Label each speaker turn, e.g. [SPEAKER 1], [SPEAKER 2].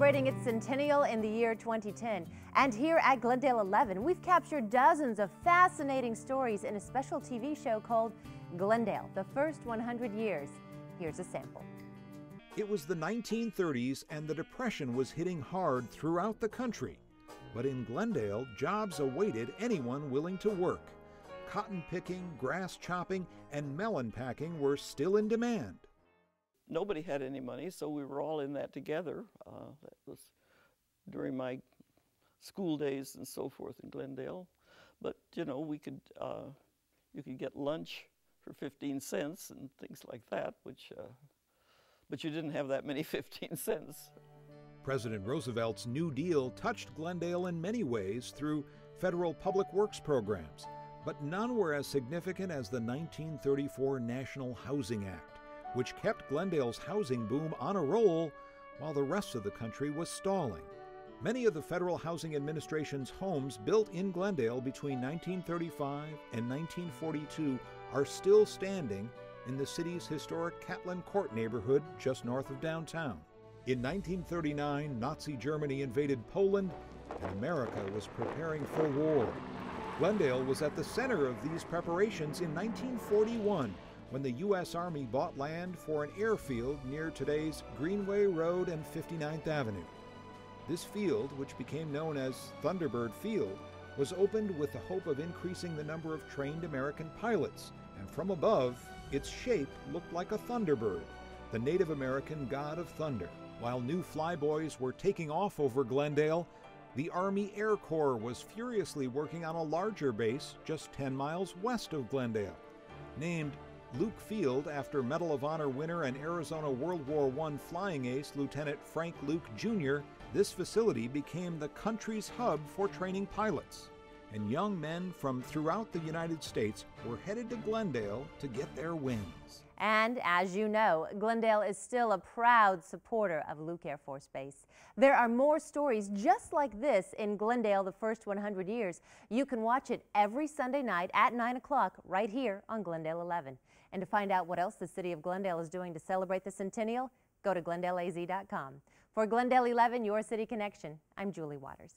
[SPEAKER 1] celebrating its centennial in the year 2010. And here at Glendale 11, we've captured dozens of fascinating stories in a special TV show called Glendale, the First 100 Years. Here's a sample.
[SPEAKER 2] It was the 1930s and the Depression was hitting hard throughout the country. But in Glendale, jobs awaited anyone willing to work. Cotton picking, grass chopping, and melon packing were still in demand.
[SPEAKER 3] Nobody had any money, so we were all in that together. That was during my school days and so forth in Glendale. But you know, you could get lunch for 15 cents and things like that, but you didn't have that many 15 cents.
[SPEAKER 2] President Roosevelt's New Deal touched Glendale in many ways through federal public works programs, but none were as significant as the 1934 National Housing Act, which kept Glendale's housing boom on a roll while the rest of the country was stalling. Many of the Federal Housing Administration's homes built in Glendale between 1935 and 1942 are still standing in the city's historic Catlin Court neighborhood just north of downtown. In 1939, Nazi Germany invaded Poland, and America was preparing for war. Glendale was at the center of these preparations in 1941, when the U.S. Army bought land for an airfield near today's Greenway Road and 59th Avenue. This field, which became known as Thunderbird Field, was opened with the hope of increasing the number of trained American pilots, and from above, its shape looked like a thunderbird, the Native American god of thunder. While new flyboys were taking off over Glendale, the Army Air Corps was furiously working on a larger base just 10 miles west of Glendale. Named Luke Field after Medal of Honor winner and Arizona World War I flying ace Lieutenant Frank Luke Jr., this facility became the country's hub for training pilots. And young men from throughout the United States were headed to Glendale to get their wings.
[SPEAKER 1] And as you know, Glendale is still a proud supporter of Luke Air Force Base. There are more stories just like this in Glendale, the First 100 Years. You can watch it every Sunday night at 9 o'clock right here on Glendale 11. And to find out what else the city of Glendale is doing to celebrate the centennial, go to glendaleaz.com. For Glendale 11, your City Connection, I'm Julie Waters.